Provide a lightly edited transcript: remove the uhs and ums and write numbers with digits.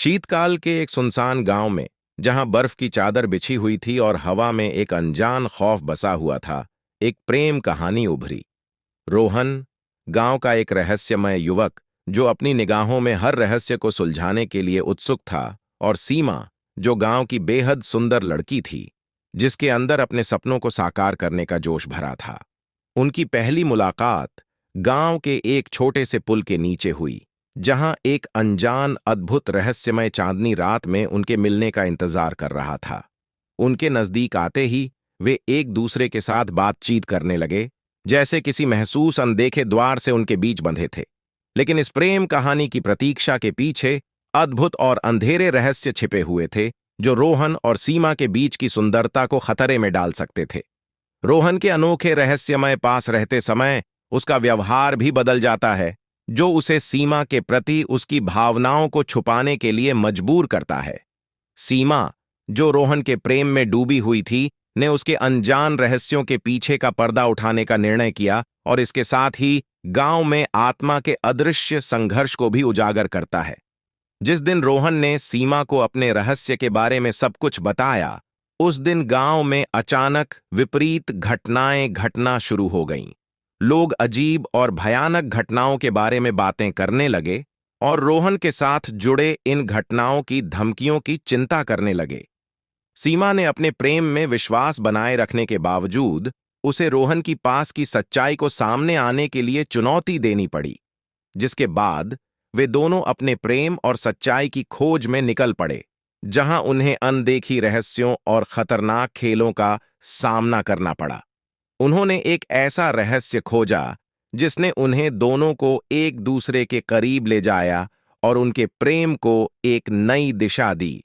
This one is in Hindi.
शीतकाल के एक सुनसान गांव में, जहां बर्फ की चादर बिछी हुई थी और हवा में एक अनजान खौफ बसा हुआ था, एक प्रेम कहानी उभरी। रोहन, गांव का एक रहस्यमय युवक जो अपनी निगाहों में हर रहस्य को सुलझाने के लिए उत्सुक था, और सीमा, जो गांव की बेहद सुंदर लड़की थी, जिसके अंदर अपने सपनों को साकार करने का जोश भरा था। उनकी पहली मुलाकात गांव के एक छोटे से पुल के नीचे हुई, जहां एक अनजान अद्भुत रहस्यमय चांदनी रात में उनके मिलने का इंतजार कर रहा था। उनके नजदीक आते ही वे एक दूसरे के साथ बातचीत करने लगे, जैसे किसी महसूस अनदेखे द्वार से उनके बीच बंधे थे। लेकिन इस प्रेम कहानी की प्रतीक्षा के पीछे अद्भुत और अंधेरे रहस्य छिपे हुए थे, जो रोहन और सीमा के बीच की सुंदरता को खतरे में डाल सकते थे। रोहन के अनोखे रहस्यमय पास रहते समय उसका व्यवहार भी बदल जाता है, जो उसे सीमा के प्रति उसकी भावनाओं को छुपाने के लिए मजबूर करता है। सीमा, जो रोहन के प्रेम में डूबी हुई थी, ने उसके अनजान रहस्यों के पीछे का पर्दा उठाने का निर्णय किया, और इसके साथ ही गांव में आत्मा के अदृश्य संघर्ष को भी उजागर करता है। जिस दिन रोहन ने सीमा को अपने रहस्य के बारे में सब कुछ बताया, उस दिन गांव में अचानक विपरीत घटनाएं घटना शुरू हो गईं। लोग अजीब और भयानक घटनाओं के बारे में बातें करने लगे, और रोहन के साथ जुड़े इन घटनाओं की धमकियों की चिंता करने लगे। सीमा ने अपने प्रेम में विश्वास बनाए रखने के बावजूद उसे रोहन की पास की सच्चाई को सामने आने के लिए चुनौती देनी पड़ी, जिसके बाद वे दोनों अपने प्रेम और सच्चाई की खोज में निकल पड़े, जहां उन्हें अनदेखी रहस्यों और खतरनाक खेलों का सामना करना पड़ा। उन्होंने एक ऐसा रहस्य खोजा जिसने उन्हें दोनों को एक दूसरे के करीब ले जाया और उनके प्रेम को एक नई दिशा दी।